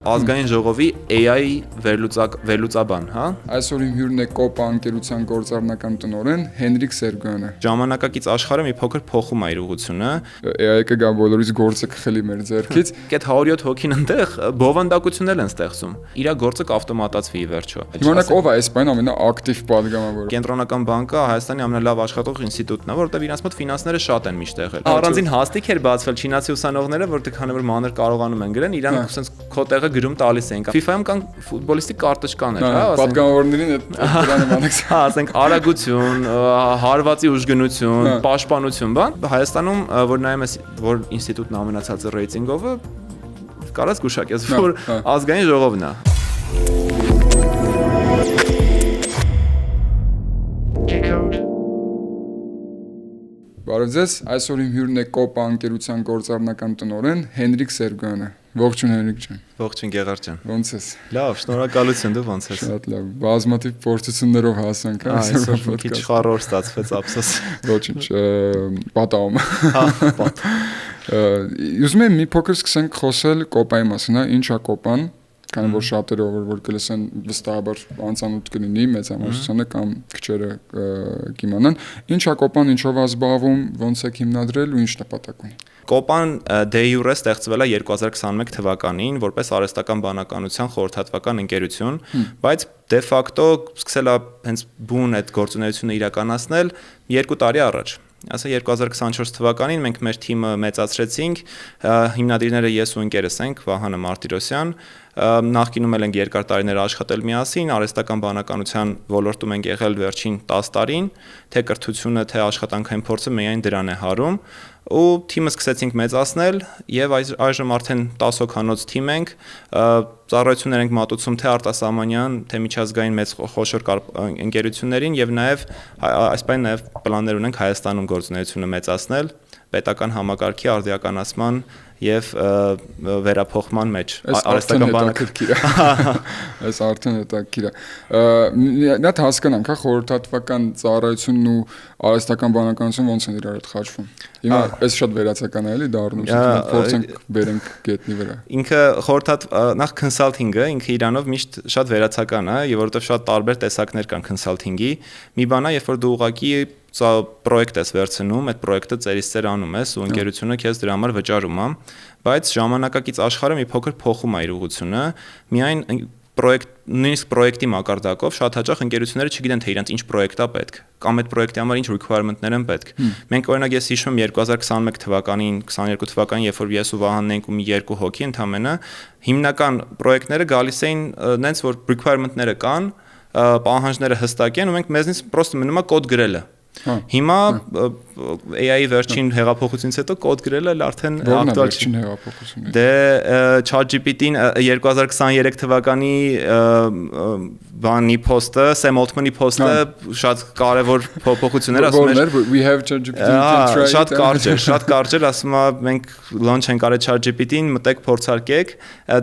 Ազգային ժողովի AI վերլուծաբան, հա? Այսօր իմ հյուրն է Կոպա ընկերության գործառնական տնօրեն Հենրիկ Սերգոյանը։ Ժամանակակից աշխարհը մի փոքր փոխում է իր ուղղությունը։ AI-ը կգա բոլորից գործը կխլի մեր ձեռքից։ Այդ 107 հոգին այնտեղ բովանդակություններ են ստեղծում։ Իր գործը կավտոմատացվի ի վերջո։ Իմանաք ով է այս բանը ամենաակտիվ падգամավորը։ Կենտրոնական բանկը Հայաստանի ամենալավ աշխատող ինստիտուտն է, որովհետև իրանց մոտ ֆինանսները շատ են միշտ եղել։ Առանձին հաստիկ էր բացվել չինացի ուսանողները, որտեղ քանի որ մանր կարողանում են գրեն, իրանք ասենց քո տեղը գրում տալիս են։ FIFA-ում կան ֆուտբոլիստի կարտոչկաներ, հա, падգամավորներին այդ դրան անեք։ Հա, ասենք արագություն, հարվածի ուժգնություն, պաշտպանություն, բան։ Հայաստանում, որ նայում ես, որ ինստիտուտն ամենացածը ռեյտինգով է, կարաս գուշակես, որ ազգային ժողովն է։ Բարև ձեզ, այսօր իմ հյուրն է Կոպա ընկերության գործառնական տնօրեն Հենրիկ Սերգոյանը։ Ողջույն Հենրիկ ջան։ Ողջույն Գեղարդ ջան։ Ոնց ես։ Լավ, շնորհակալություն, դու ոնց ես։ Շատ լավ։ Բազմաթիվ փորձություններով հասանք այսօր մի քիչ խառոր ստացվեց, ափսոս։ Ոչինչ, պատահում։ Հա, պատ։ Ուզում եմ մի փոքր սկսենք խոսել Կոպայի մասին, հա, ինչ է Կոպան, քանի որ շատերը որ կլսեն վստահաբար անծանոթ կլինի մեծամասնությանը կամ քչերը կիմանան, ինչ է Կոպան, ինչով է զբաղվում, ոնց է հիմնադրել ու ինչ նպատակ ունի։ Կոպան դե յուրե ստեղծվել է 2021 թվականին որպես արհեստական բանականության խորհրդատվական ընկերություն, բայց դե ֆակտո սկսել է հենց բուն այդ գործունեությունը իրականացնել 2 տարի առաջ։ Ասա 2024 թվականին մենք մեր թիմը մեծացրեցինք, հիմնադիրները ես ու ընկերս ենք, Վահանը Մարտիրոսյան, նախկինում ենք երկար տարիներ աշխատել միասին, արհեստական բանականության ոլորտում ենք եղել վերջին 10 տարին, թե կրթությունը, թե աշխատանքային փորձը միայն դրան է հարում, ու թիմը սկսեցինք մեծացնել եւ այժմ արդեն 10 հոգանոց թիմ ենք, ծառայություններ ենք մատուցում թե արտասահմանյան, թե միջազգային մեծ խոշոր ընկերություններին եւ նաեւ այս բանը նաեւ պլաններ ունենք Հայաստանում գործունեությունը մեծացնել, պետական համակարգի արդիականացման եւ վերափոխման մեջ արհեստական բանակրքիր է։ Այս արդեն հետաքրքիր է։ Նա հասկանանք, հա, խորհրդատվական ծառայությունն ու արհեստական բանականությունը ոնց են իրար հետ խաչվում։ Հիմա այս շատ վերացական է, էլի դառնում, փորձենք բերենք գետնի վրա։ Ինքը նախ consulting-ը ինքը իրանով միշտ շատ վերացական է, եւ որովհետեւ շատ տարբեր տեսակներ կան consulting-ի։ Մի բան է, երբ որ դու ուղղակի պրոյեկտ ես վերցնում, այդ պրոյեկտը ծերից ծեր անում ես ու ընկերությունը քեզ դրա համար վճարում է, բայց ժամանակակից աշխարհը մի փոքր փոխում է իր ուղղությունը, միայն նույնիսկ պրոյեկտի մակարդակով շատ հաճախ ընկերությունները չգիտեն թե իրենց ինչ պրոյեկտ է պետք կամ այդ պրոյեկտի համար ինչ requirement-ներ են պետք։ Մենք օրինակ ես հիշում եմ 2021 թվականին, 22 թվականին, երբ որ ես ու Վահանն ենք ու մի 2 հոգի ընդամենը, հիմնական պրոյեկտները գալիս էին նենց որ requirement-ները կան, պահանջները հստակ են ու մենք մեզնից պրոստը մնում է կոդ գրելը։ Հիմա AI-ի վերջին հեղափոխությունից հետո կոդ գրելը արդեն ակտուալ չի հեղափոխությունը։ Դե ChatGPT-ն 2023 թվականի բանի post-ը, Sam Altman-ի post-ը շատ կարևոր փոփոխություններ ասում էր։ We have ChatGPT. Շատ կարճ էր, ասում է մենք launch ենք արել ChatGPT-ին, մտեք փորձարկեք։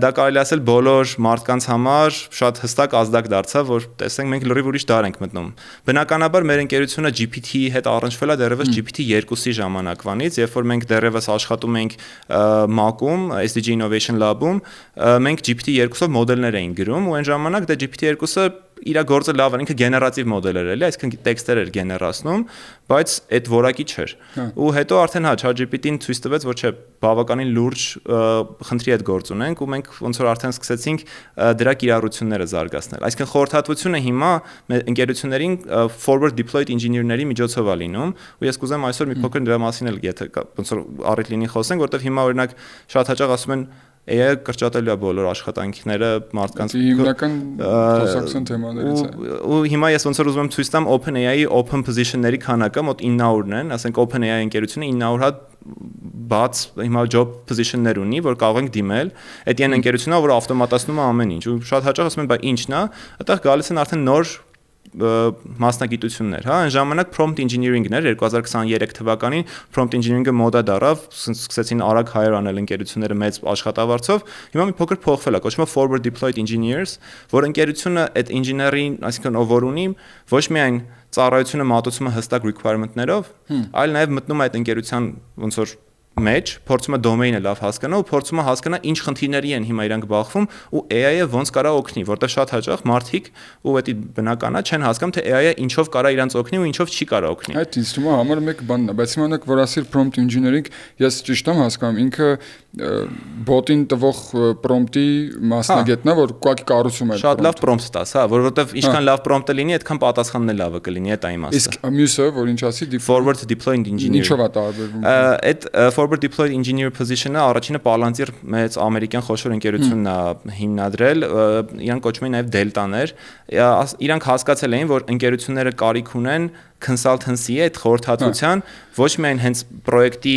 Դա կարելի ասել բոլոր մարդկանց համար շատ հստակ ազդակ դարձավ, որ տեսենք մենք լրիվ ուրիշ դար ենք մտնում։ Բնականաբար մեր ընկերությունը GPT-ի հետ առնչվել է դեռևս GPT-2-ի ժամանակվանից, երբ որ մենք դեռևս աշխատում ենք MAC-ում, SDG Innovation Lab-ում, մենք GPT-2-ով մոդելներ էինք գրում ու այն ժամանակ դա GPT-2-ը իր գործը լավ էր, ինքը գեներատիվ մոդել էր, էլի, այսինքն տեքստեր էր գեներացնում, բայց այդ որակի չէր։ Ու հետո արդեն հա ChatGPT-ն ցույց տվեց, որ չէ, բավականին լուրջ խնդրի հետ գործ ունենք ու մենք ոնց որ արդեն սկսեցինք դրա կիրառությունները զարգացնել։ Այսինքն խորհրդատվությունը հիմա ընկերություններին forward deployed engineer-ների միջոցով է լինում, ու ես կուզեմ այսօր մի փոքր դրա մասին էլ եթե ոնց որ առիթ լինի խոսենք, որովհետև հիմա օրինակ շատ հաճախ ասում են AI-ը կրճատելու է բոլոր աշխատանքները մարդկանց հիմնական խոսակցության թեմաներից է։ Ու հիմա ես ոնց որ ուզում եմ ցույց տամ OpenAI-ի open position-ների քանակը մոտ 900-ն են, ասենք OpenAI ընկերությունը 900 հատ բաց հիմա job position-ներ ունի, որ կարող ենք դիմել։ Այդ այն ընկերությունն է, որ ավտոմատացնում է ամեն ինչ։ Ու շատ հաճախ ասում են, բա ինչն է, այդտեղ գալիս են արդեն նոր մասնագիտություններ, հա, այն ժամանակ prompt engineering-ն էր 2023 թվականին prompt engineering-ը մոդա դարավ, սկսեցին արագ hire անել ընկերությունները մեծ աշխատավարձով, հիմա մի փոքր փոխվել է, կոչվում է forward deployed engineers, որ ընկերությունը այդ engineer-ին, այսինքն ով որ ունի, ոչ միայն ծառայությունը մատուցում է հստակ requirement-ներով, այլ նաև մտնում է այդ ընկերության ոնց որ մեջ, փորձում է դոմեյնը լավ հասկանա ու փորձում է հասկանա ինչ խնդիրների են հիմա իրանք բախվում ու AI-ը ոնց կարա օգնի, որտեղ շատ հաճախ մարդիկ ու դա բնականա չեն հասկանում թե AI-ը ինչով կարա իրանք օգնի ու ինչով չի կարա օգնի։ Այդ ինձ թվում է համար մեկ բանն է, բայց իմանաք որ ասիր prompt engineering, ես ճիշտ եմ հասկանում, ինքը բոտին տվող prompt-ի մասնագետն է, որ ուղղակի կառուցում է։ Շատ լավ prompt տաս, հա, որովհետև ինչքան լավ prompt-ը լինի, այդքան պատասխանն էլ լավը կլինի, այդ իմաստը։ Իսկ մյուսը, որ ինչ ասի, forward deployed engineer։ Ինչով է տարբերվում։ Այդ forward deployed engineer position-ը առաջինը Palantir մեծ ամերիկյան խոշոր ընկերությունն է հիմնադրել, իրանք կոչվում են նաև Delta-ներ։ Իրանք հասկացել էին, որ ընկերությունները կարիք ունեն consultancy այդ խորհրդատվության ոչ միայն հենց պրոյեկտի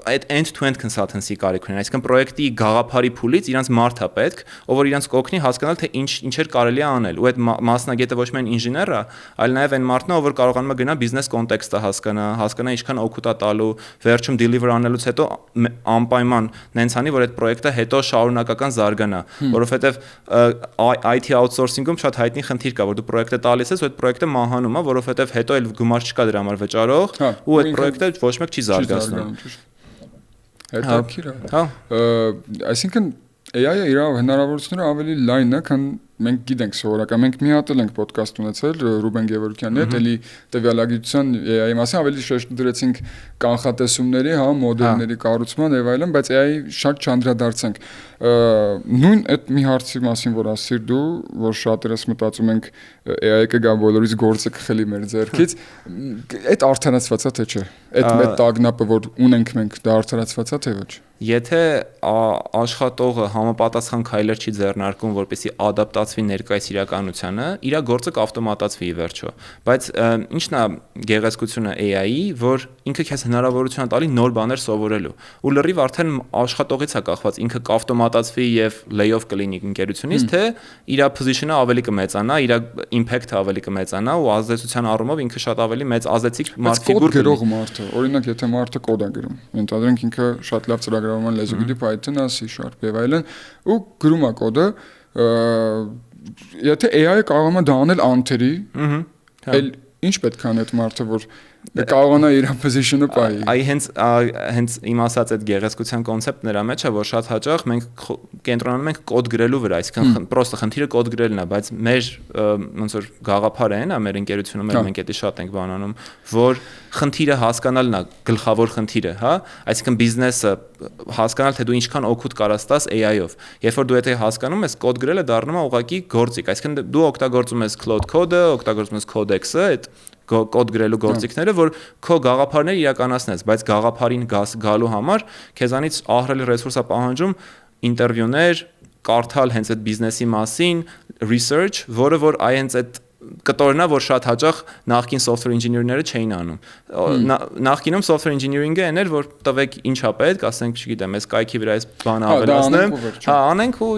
այդ end-to-end consultancy կարիք ունեն, այսինքն պրոյեկտի գաղափարի փուլից իրանց մարդ է պետք, ով որ իրանց կօգնի հասկանալ թե ինչեր կարելի է անել, ու այդ մասնագետը ոչ միայն ինժեներ է, այլ նաև այն մարդն է, ով որ կարողանում է գնա բիզնես կոնտեքստը հասկանա ինչքան օգուտ է տալու, վերջում deliver անելուց հետո անպայման նենց անի, որ այդ պրոյեկտը հետո շարունակական զարգանա, որովհետև IT outsourcing-ում շատ հայտնի խնդիր կա, որ դու պրոյեկտը տալիս ես, ու այդ պրոյեկտը մահանում է, որովհետև հետո էլ գումար չկա դրա համար վճարող, ու այդ պրոյեկտը ոչ մեկ չի զարգացնում։ Հետաքրքիր է։ Հա։ Այսինքն AI-ը իր հնարավորությունները ավելի լայն է, քան մենք գիտենք սովորական։ Մենք մի հատ ենք ոդկաստ ունեցել Ռուբեն Գևորգյանի հետ, էլի տվյալագիտության AI-ի մասին ավելի շեշտ դրեցինք կանխատեսումների, հա, մոդելների կառուցման եւ այլն, բայց AI-ի շատ չանդրադարձանք։ Նույն այդ մի հարցի մասին, որ ասիր դու, որ շատերս մտածում ենք AI-ը կգա բոլորից գործը կխլի մեր ձեռքից, այդ արդարացված է թե չէ։ Այդ մեծ տագնապը, որ ունենք մենք, դա արդարացված է թե ոչ։ Եթե աշխատողը համապատասխան քայլեր չի ձեռնարկում, որպեսզի ադապտացվի ներկայիս իրականությանը, իր գործը կավտոմատացվի ի վերջո։ Բայց ի՞նչն է գեղեցկությունը AI-ի, որ ինքը քեզ հնարավորություն տալի նոր բաներ սովորելու։ Ու լրիվ արդեն աշխատողից է կախված, ինքը կավտոմատացվի եւ lay-off կլինի ընկերությունից, թե իր position-ը ավելի կմեծանա, իր impact-ը ավելի կմեծանա ու ազդեցության առումով ինքը շատ ավելի մեծ ազդեցիկ մարդ ֆիգուր գրող մարդը, օրինակ, եթե մարդը կոդ է գրում, ընդհանրենք ինքը շատ լավ ծրագրավորման լեզու գիտի, Python-ը, C# եւ այլն, ու գրում է կոդը, եթե AI-ը կարողանա դա անել անթերի, էլ ինչ պետք է անի այդ մարդը, որ կարողանա իր position-ը պահի։ Այ հենց իմ ասած այդ գեղեցկության կոնցեպտն նրա մեջ է, որ շատ հաճախ մենք կենտրոնանում ենք կոդ գրելու վրա, այսինքն պրոստը խնդիրը կոդ գրելն է, բայց մեր ոնց որ գաղափարը այն է մեր ընկերությունում, մենք էդի շատ ենք բանանում, որ խնդիրը հասկանալն է գլխավոր խնդիրը, հա, այսինքն բիզնեսը հասկանալ թե դու ինչքան օգուտ կարաս տաս AI-ով։ Երբ որ դու եթե հասկանում ես, կոդ գրելը դառնում է ուղղակի գործիք, այսինքն դու օգտագործում ես Cloud Code-ը, օգտագործում ես Codex-ը, այդ կոդ գրելու գործիքները, որ քո գաղափարները իրականացնես, բայց գաղափարին գալու համար քեզանից ահռելի ռեսուրս է պահանջում ինտերվյուներ, կարդալ հենց այդ բիզնեսի մասին, research, որը որ այնց այդ կտորնա, որ շատ հաճախ նախկին software engineer-ները չէին անում։ Նախկինում software engineering-ը այն էր, որ տվեք ինչա պետք, ասենք, չգիտեմ, այս կայքի վրա այս բանը ավելացնեմ, հա, անենք ու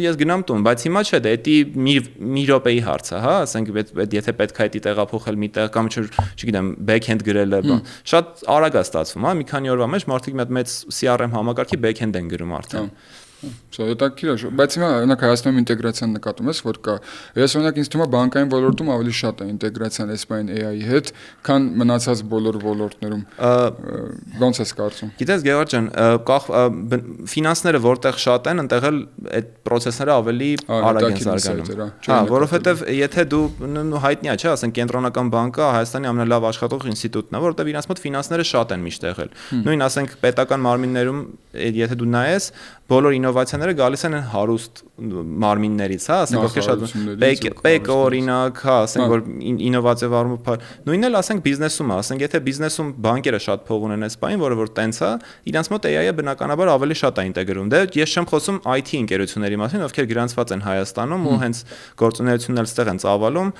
ես գնամ տուն, բայց հիմա չէ, դա էդի մի րոպեի հարց է, հա, ասենք, եթե պետք է էդի տեղափոխել միտեղ կամ չգիտեմ, back-end գրելը, շատ արագ է ստացվում, հա, մի քանի օրվա մեջ մարդիկ մեծ CRM համակարգի back-end են գրում արդեն։ Սա հետաքրքիր է, բայց հիմա օրինակ Հայաստանում ինտեգրացիան նկատում ես, որ կա։ Ես օրինակ ինձ թվում է բանկային ոլորտում ավելի շատ է ինտեգրացիան էսպայն AI-ի հետ, քան մնացած բոլոր ոլորտներում։ Ոնց ես կարծում։ Գիտես Գևորգ ջան, ֆինանսները որտեղ շատ են, այնտեղ էլ այդ process-ները ավելի արագ են զարգանում։ Հա, որովհետև եթե դու հայտնի է, չէ, ասենք Կենտրոնական բանկը Հայաստանի ամենալավ աշխատող ինստիտուտն է, որովհետև իրանց մոտ ֆինանսները շատ են միշտ եղել։ Նույն ասենք պետական մարմիններում, եթե դու նայես, բոլոր ինովացիաները գալիս են հարուստ մարմիններից, հա, ասենք ովքեր շատ PEC օրինակ, հա, ասենք որ ինովացիա վարումը, նույնն էլ ասենք բիզնեսում է, ասենք եթե բիզնեսում բանկերը շատ փող ունեն այս բանին, որը որ տենց է, իրանց մոտ AI-ը բնականաբար ավելի շատ է ինտեգրում։ Դե ես չեմ խոսում IT ընկերությունների մասին, ովքեր գրանցված են Հայաստանում ու հենց գործունեությունն էլ ստեղ են ծավալում,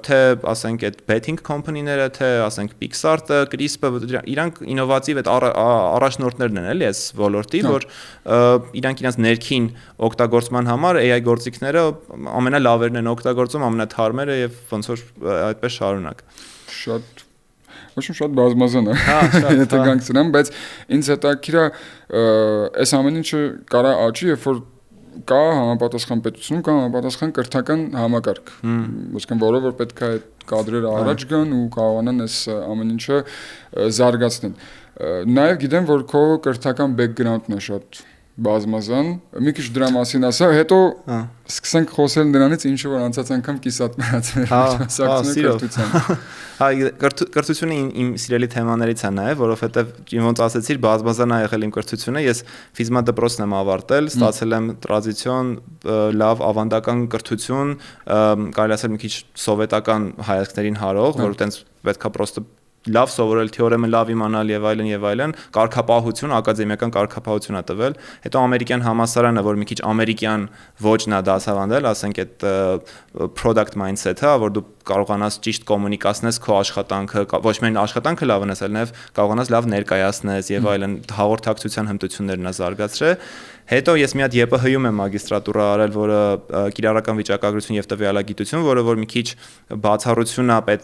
թե ասենք այդ betting company-ները, թե ասենք Pixar-ը, CRISP-ը, իրանք ինովատիվ այդ առաջնորդներն են, էլի, այս ոլորտի, որ իրանք իրենց ներքին օգտագործման համար AI գործիքները ամենալավերն են օգտագործում, ամենաթարմերը եւ ոնց որ այդպես շարունակ։ Շատ բազմազան է։ Եթե գանք սրան, բայց ինձ հետաքրքիր է այս ամեն ինչը կարա աճի, երբ որ կա համապատասխան պետությունում, կա համապատասխան կրթական համակարգ։ Ոսկեն որը որ պետք է այդ կադրերը առաջ գան ու կարողանան այս ամեն ինչը զարգացնել։ Նաև գիտեմ, որ քո կրթական background-ն է շատ բազմազան, մի քիչ դրա մասին ասա, հետո սկսենք խոսել նրանից, ինչ որ անցած անգամ կիսատ մնացել։ Կրթությունը իմ սիրելի թեմաներից է նաև, որովհետև ոնց ասեցիր, բազմազան է եղել իմ կրթությունը, ես ֆիզմա դպրոցն եմ ավարտել, ստացել եմ տրադիցիոն լավ ավանդական կրթություն, կարելի ասել մի քիչ սովետական հայացքներին հարող, որ տենց պետքա պրոստը լավ սովորել, թեորեմը լավ իմանալ եւ այլն, կարգապահություն, ակադեմիական կարգապահություն է տվել։ Հետո ամերիկյան համալսարանը, որ մի քիչ ամերիկյան ոճն է դասավանդել, ասենք այդ product mindset-ը, որ դու կարողանաս ճիշտ կոմունիկացնես քո աշխատանքը, ոչ միայն աշխատանքը լավ ունես, այլ նաև կարողանաս լավ ներկայացնես եւ այլն, հաղորդակցության հմտություններն է զարգացրել։ Հետո ես մի հատ ԵՊՀ-ում եմ մագիստրատուրա արել, որը կիրառական վիճակագրություն եւ տվյալագիտություն, որը որ մի քիչ բացառություն է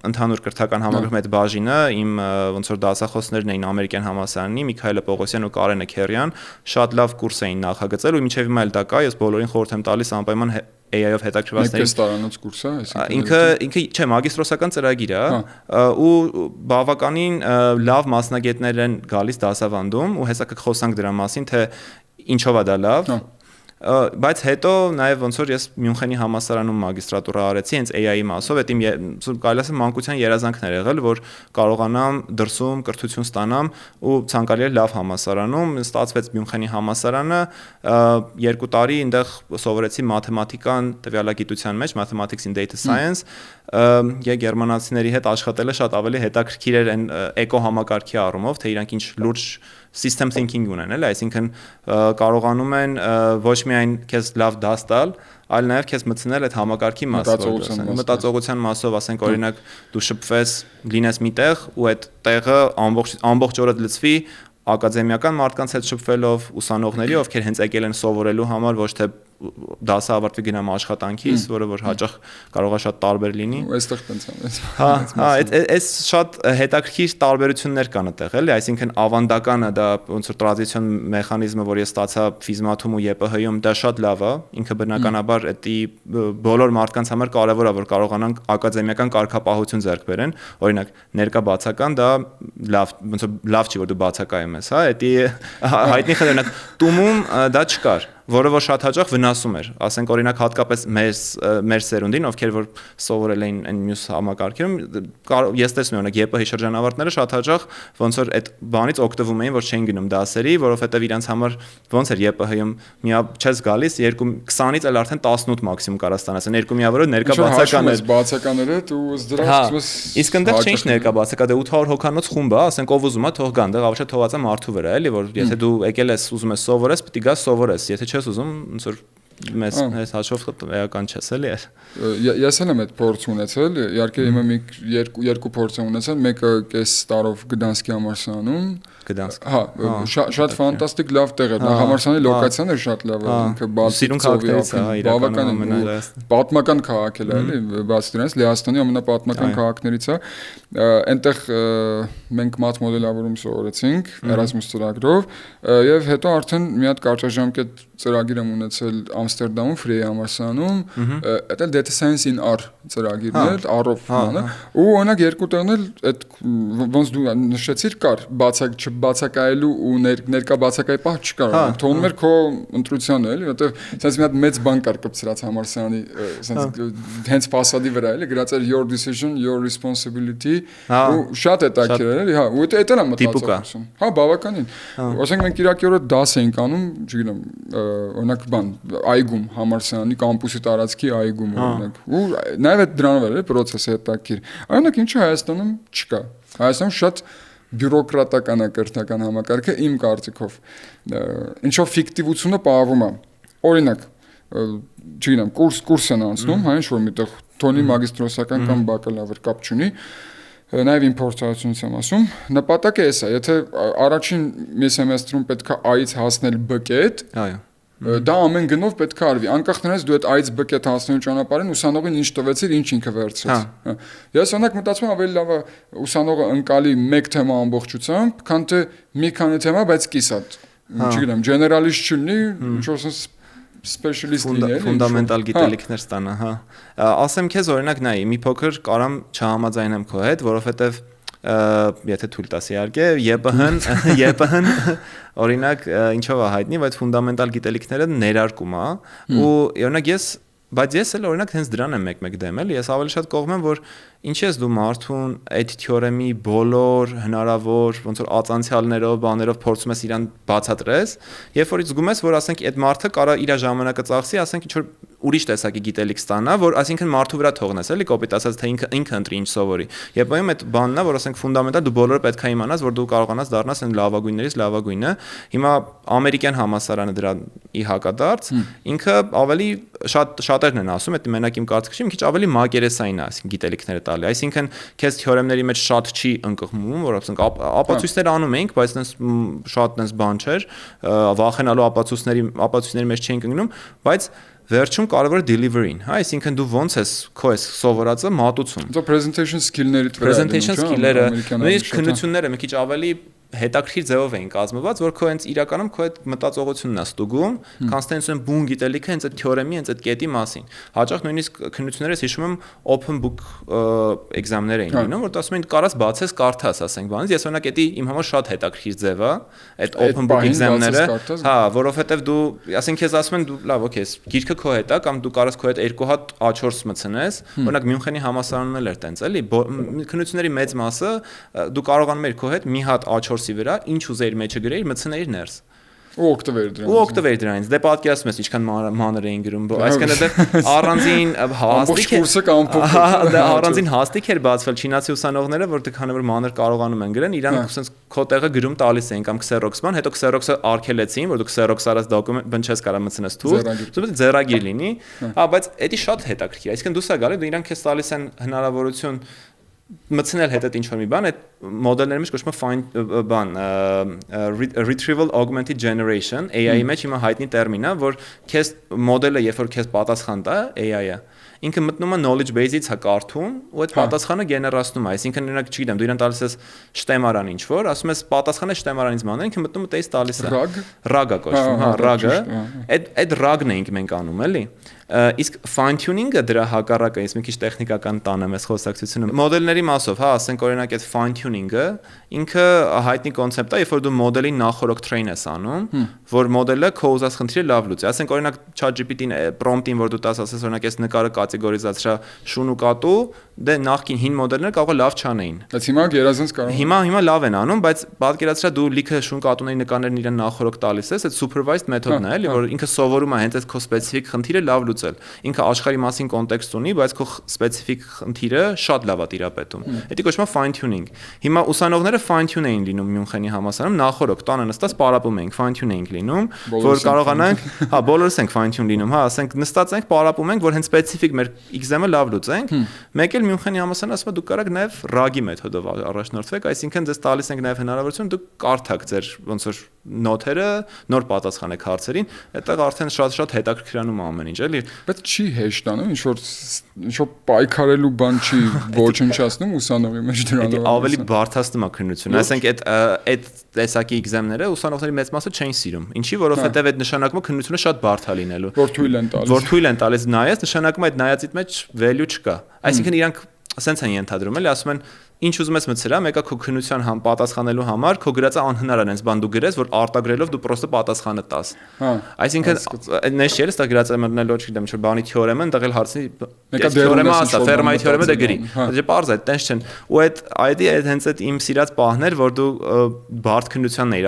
ընդհանուր կրթական համակարգում այդ բաժինը, իմ ոնց որ դասախոսներն էին ամերիկյան համալսարանի, Միքայելը Պողոսյան ու Կարենը Քերյան, շատ լավ կուրս էին նախագծել ու մինչեւ հիմա էլ դա կա, ես բոլորին խորհուրդ եմ տալիս անպայման AI-ով հետաքրքրվածներին։ Մեկ տարանոց կուրս է, ինքը չէ, մագիստրոսական ծրագիր է, ու բավականին լավ մասնագետներ են գալիս դասավանդում ու հեսա կխոսանք դրա մասին, թե ինչով է դա լավ, բայց հետո նաև ոնց որ ես Մյունխենի համալսարանում մագիստրատուրա արեցի հենց AI-ի մասով, այդ իմ կարելի ասել մանկության երազանքներ եղել, որ կարողանամ դրսում կրթություն ստանամ ու ցանկալի էր լավ համալսարանում, ստացվեց Մյունխենի համալսարանը, 2 տարի այնտեղ սովորեցի մաթեմատիկան տվյալագիտության մեջ, mathematics in data science, գերմանացիների հետ աշխատելը շատ ավելի հետաքրքիր էր այն էկո համակարգի առումով, թե իրանք ինչ լուրջ system thinking ունեն, էլի, այսինքն կարողանում են ոչ միայն քեզ լավ դաս տալ, այլ նաև քեզ մտցնել այդ համակարգի մասով, մտածողության մասով, ասենք օրինակ դու շփվես, լինես մի տեղ ու այդ տեղը ամբողջ օրը լցվի ակադեմիական մարդկանց հետ շփվելով, ուսանողների, ովքեր հենց եկել են սովորելու համար, ոչ թե դասը ավարտվի գնամ աշխատանքից, որը որ հաճախ կարող է շատ տարբեր լինի։ Այստեղ տենց է։ Այս շատ հետաքրքիր տարբերություններ կան այդտեղ, էլի, այսինքն ավանդականը դա ոնց որ տրադիցիոն մեխանիզմը, որ ես ստացա ֆիզմաթում ու ԵՊՀ-ում, դա շատ լավ է, ինքը բնականաբար էդի բոլոր մարդկանց համար կարևոր է, որ կարողանան ակադեմիական կարգապահություն ձեռք բերեն, օրինակ ներկա բացական դա լավ, ոնց որ լավ չի, որ դու բացակայում ես, հա, էդի հայտնի խնդիրն է, տումում դա չկար, որը որ շատ հաճախ վնասում էր, ասենք օրինակ հատկապես մեր սերունդին, ովքեր որ սովորել էին այն մյուս համակարգերում, ես տեսնում եմ օրինակ ԵՊՀ շրջանավարտները շատ հաճախ ոնց որ այդ բանից օգտվում էին, որ չէին գնում դասերի, որովհետև իրանց համար ոնց էր ԵՊՀ-ում միա չես գալիս 20-ից էլ արդեն 18 մաքսիմում կարա ստանաս, 2 միավորը ներկա բացականները դու դրանց իսկ այնտեղ չէ ինչ ներկա բացակա, դե 800 հոգանոց խումբ է, ասենք ով ուզում է թող գա, այնտեղ ավශ්‍ය թողած է մարդու վրա, էլի, որ եթե դու եկել ես ուզում ես սովորես, պետք է գաս սովորես, եթե չես ուզում ոնց որ մեծ հաշվով էական չես էլի։ Ես էլ եմ այդ փորձ ունեցել, իհարկե հիմա երկու փորձ եմ ունեցել, մեկը կես տարով Գդանսկի համալսարանում, շատ ֆանտաստիկ լավ տեղ էր, համալսարանի լոկացիան էր շատ լավ, ինքը բավական պատմական քաղաք է, էլի, բացի դրանից Լեհաստանի ամենապատմական քաղաքներից է, այնտեղ մենք մաթ մոդելավորում սովորեցինք Erasmus ծրագրով, եւ հետո արդեն մի հատ կարճաժամկետ ծրագիր եմ ունեցել Ամստերդամում Ֆրեյ համալսարանում, դա էլ Data Science in R ծրագիրն էր, R-ով բանը, ու օրինակ երկու տեղն էլ այդ ոնց դու նշեցիր կար, բացակայելու ու ներկա բացակայ պահ չկար, թողնում էր քո ընտրությանը, էլի, որտեվ sense մի հատ մեծ բան կար կպցրած համալսարանի, sense հենց ֆասադի վրա, էլի, գրած էր your decision, your responsibility, ու շատ հետաքրքիր էր, էլի, ու դա էլ է մտածողություն։ Բավականին։ Ասենք մենք Իրաքի օրը դաս էինք անում, չգիտեմ, օրինակ բան այգում համալսարանի կամպուսի տարածքի այգում օրինակ ու նաև այդ դրանով էր process-ը հետաքրքիր օրինակ ինչը Հայաստանում չկա Հայաստանում շատ բյուրոկրատական է կրթական համակարգը իմ կարծիքով ինչով ֆիկտիվությունը պահվում է օրինակ չգիտեմ կուրս են անցնում հա ինչ որ միտեղ թոնի մագիստրոսական կամ բակալավր կապ չունի Նաև իմ փորձառությունից եմ ասում, նպատակը էս է, եթե առաջին մի սեմեստրում պետք է A-ից հասնել B-կետ, դա ամեն գնով պետք է արվի, անկախ նրանից դու այդ A-ից B-կետ հասնելու ճանապարհին ուսանողին ինչ տվեցիր, ինչ ինքը վերցրեց։ Ես օրինակ մտածում եմ ավելի լավ է ուսանողը ընկալի մեկ թեմա ամբողջությամբ, քան թե մի քանի թեմա, բայց կիսատ։ Չգիտեմ, generalist չլինի, ինչ որ specialist լինի, ֆունդամենտալ գիտելիքներ ստանա, հա։ Ասեմ քեզ օրինակ նայ, մի փոքր կարամ չհամաձայնեմ քո հետ, որովհետև եթե թույլ տաս իհարկե, ԵՊՀ-ն օրինակ ինչով է հայտնի, բայց ֆունդամենտալ գիտելիքները ներարկում է ու օրինակ բայց ես էլ օրինակ հենց դրան եմ մեկ-մեկ դեմ էլի, ես ավելի շատ կողմ եմ, որ ինչի ես դու մարդուն այդ թեորեմի բոլոր հնարավոր ոնց որ ածանցյալներով, բաներով փորձում ես իրան բացատրես, երբ որ զգում ես, որ ասենք այդ մարդը կարա իր ժամանակը ծախսի, ասենք ինչ որ ուրիշ տեսակի գիտելիք ստանա, որ այսինքն մարդու վրա թողնես, էլի կոպիտ ասած, թե ինքը ընտրի ինչ սովորի։ Եվ բանում այդ բանն է, որ ասենք ֆունդամենտալ դու բոլորը պետք է իմանաս, որ դու կարողանաս դառնաս այն լավագույններից լավագույնը։ Հիմա ամերիկյան համալսարանը դրանի հակադարձ, ինքը ավելի շատերն են ասում, այդ մենակ իմ կարծիքը չի, մի քիչ ավելի մակերեսային է, այսինքն գիտելիքները տալի։ Այսինքն քեզ թեորեմների մեջ շատ չի ընկղմում, որ ասենք ապացույցներ անում էինք, բայց այնպես շատ այնպես բան չէր, վախենալու ապացույցների մեջ չէինք ընկնում, բայց վերջում կարևորը delivery-ն, հա, այսինքն դու ոնց ես քո ես սովորածը մատուցում։ Դա presentation skill-ների վրա է։ Presentation skill-երը, նույնիսկ քննությունները մի քիչ ավելի հետաքրքիր ձևով էին կազմված, որ քո հենց իրականում քո այդ մտածողությունն է ստուգում, constance-ն բուն գիտելիքը հենց այդ թեորեմի, հենց այդ կետի մասին։ Հաճախ նույնիսկ քննություններս հիշում եմ open book exam-ներ էին լինում, որ ասում էին կարաս բացես, կարդաս, ասենք բանից։ Ես օրինակ էդի իմ համար շատ հետաքրքիր ձև է, այդ open book exam-ները, հա, որովհետև դու, ասենք քեզ ասում են դու լավ, օքեյ, գիրքը քո հետ է, կամ դու կարաս քո հետ երկու հատ A4 մտցնես, օրինակ Մյունխենի համալսարանում էլ էր տենց, էլի, քննությունների մեծ մասը դու կարողանում ես քո հետ մի հատ A4-ի վրա ինչ ուզեիր մեջը գրեիր, մտցնեիր ներս։ Ու օգտվեիր դրանից։ Դե պատկերացնում ես ինչքան մանր էին գրում, այսինքն դա առանձին հաստիկ էր բացվել չինացի ուսանողները, որտեղ քանի որ մանր կարողանում են գրեն, իրանք ասենց քո տեղը գրում տալիս էին կամ Xerox-ման, հետո Xerox-ը արգելեցին, որ դու Xerox արած դոկումենտ բն չես կարող մտցնես թուղթ, ուսուցիչ ձեռագիր լինի, հա, բայց էդի շատ հետաքրքիր, այսինքն դու սա գալի, դու իրանք քեզ տալիս են հնարավորություն մտցնել հետդ ինչ-որ մի բան, այդ մոդելների մեջ կոչվում է retrieval augmented generation, AI-ի մեջ հիմա հայտնի տերմին է, որ քեզ մոդելը երբ որ քեզ պատասխան տա AI-ը, ինքը մտնում է knowledge base-ից հա կարդում ու այդ պատասխանը գեներացնում է, այսինքն օրինակ չգիտեմ, դու իրան տալիս ես շտեմարան ինչ որ, ասում ես պատասխանը շտեմարանից մանր, ինքը մտնում է տես տալիս է։ RAG-ը կոչվում, հա, RAG-ը։ Այդ RAG-ն ենք մենք անում, էլի։ Իսկ fine tuning-ը դրա հակառակը, ես մի քիչ տեխնիկական տանեմ այս խոսակցությունը։ Մոդելների մասով, հա, ասենք օրինակ այդ fine tuning-ը ինքը հայտնի կոնցեպտ է, երբ որ դու մոդելին նախորոք train ես անում, որ մոդելը քո ուզած խնդիրը լավ լուծի։ Ասենք օրինակ ChatGPT-ին prompt-ին, որ դու տաս, ասես օրինակ այս նկարը կատեգորիզացրա շուն ու կատու, դե նախքին հին մոդելները կարող է լավ չանեին։ Բայց հիմա գերազանց կարող։ Հիմա լավ են անում, բայց պատկերացրա դու լիքը շուն կատուների նկարներն իրեն նախորոք տալիս ես, այդ supervised method-ն է, էլի, որ ինքը սովորում է հենց այդ քո սպეციფიկ խնդիրը լավ լուծել։ Ինքը աշխարհի մասին կոնտեքստ ունի, բայց քո սպეციფიկ խնդիրը շատ լավ է տիրապետում։ Դա կոչվում է fine tuning։ Հիմա ուսանողները fine tune էին լինում Մյունխենի համալսարանում, նախորոք տանը նստած պարապում էինք, fine tune էինք լինում, որ կարողանանք, հա, բոլորս ենք fine tune լինում, հա, ասենք նստած ենք, պարապում ենք, որ հենց սպეციფიկ մեր exam-ը լավ լուծենք։ Մեկ էլ Մյունխենի համալսարանը ասում է դուք կարաք նաև RAG-ի մեթոդով առաջնորդվեք, այսինքն ձեզ տալիս ենք նաև հնարավորություն դուք կարդաք ձեր ոնց որ նոթերը, նոր պատասխանեք հարցերին, այդտեղ արդեն շատ հետաքրքրանում է ամեն ինչ, էլի։ Բայց չի հեշտանում, ինչ որ պայքարելու բան չի ոչնչացնում ուսանողի մեջ դրանով։ Ավելի բարդացնում է քննությունը, ասենք այդ տեսակի exam-ները ուսանողների մեծ մասը չեն սիրում։ Ինչի, որովհետև այդ նշանակում է քննությունը շատ բարդ է լինելու։ Որ թույլ են տալիս նայես, նշանակում է այդ նայածից մեջ value չկա։ Այսինքն իրանք ասենց են ենթադրում, էլի, ասում են ինչ ուզում ես մտցրա, մեկը քո քննության պատասխանելու համար քո գրածը անհնար է, այնպես բան դու գրես, որ արտագրելով դու պրոստը պատասխանը տաս։ Հա։ Այսինքն նես չէ, դա գրածը մտնելով, չգիտեմ, ինչ-որ բանի թեորեմը, ընդեղ էլ հարցնի թեորեմը ասա, Ֆերմայի թեորեմը դա գրի։ Դա պարզ է, տենց չեն։ Ու այդ հենց այդ իմ սիրած պահն էր, որ դու բարդ քննությանն էիր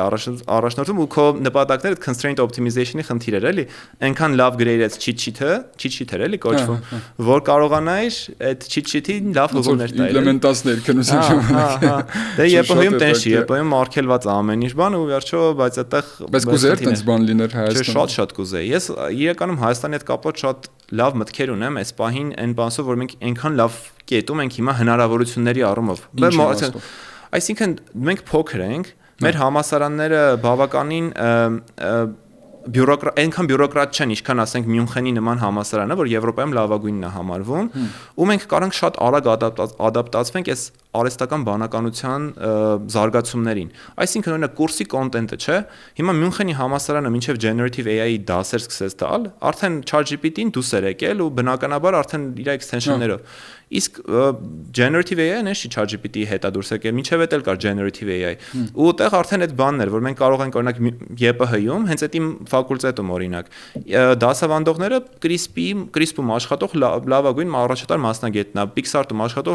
առաջնորդում ու քո նպատակները constraint optimization-ի խնդիր էր, էլի։ Այնքան լավ գրեիր այդ cheat sheet-ը, էլի կոչվում, որ կարողանայիր այդ cheat sheet-ին լավ հղումներ տալ։ Իմպլեմենտացնել Դե ԵՊՀ-ում տենց չի, ԵՊՀ-ում արգելված ամեն ինչ բան ու վերջո, բայց այդտեղ բայց կուզեր տենց բան լիներ Հայաստանում։ Շատ կուզեի։ Ես իրականում Հայաստանի հետ կապված շատ լավ մտքեր ունեմ, այս պահին այն բանսով, որ մենք այնքան լավ կետում ենք հիմա հնարավորությունների առումով։ Այսինքն մենք փոքր ենք, մեր համալսարանները բավականին այնքան բյուրոկրատ չեն, ինչքան ասենք Մյունխենի նման համալսարանը, որ Եվրոպայում լավագույնն է համարվում, ու մենք կարող ենք շատ արագ ադապտացվենք այս արհեստական բանականության զարգացումներին։ Այսինքն օրինակ կուրսի կոնտենտը, չէ, հիմա Մյունխենի համալսարանը մինչև generative AI-ի դասեր սկսեց տալ, արդեն ChatGPT-ին դուս էր եկել ու բնականաբար արդեն իր extension-ներով։ Իսկ generative AI-ն էշի ChatGPT-ի հետ է դուրս եկել, մինչև էլ կար generative AI։ Ու այդտեղ արդեն այդ բանն էր, որ մենք կարող ենք օրինակ ԵՊՀ-ում, հենց այդ իմ ֆակուլտետում օրինակ, դասավանդողները CRISP-ում աշխատող լավագույն առաջատար մասնագետն է, Pixar-ում աշխատող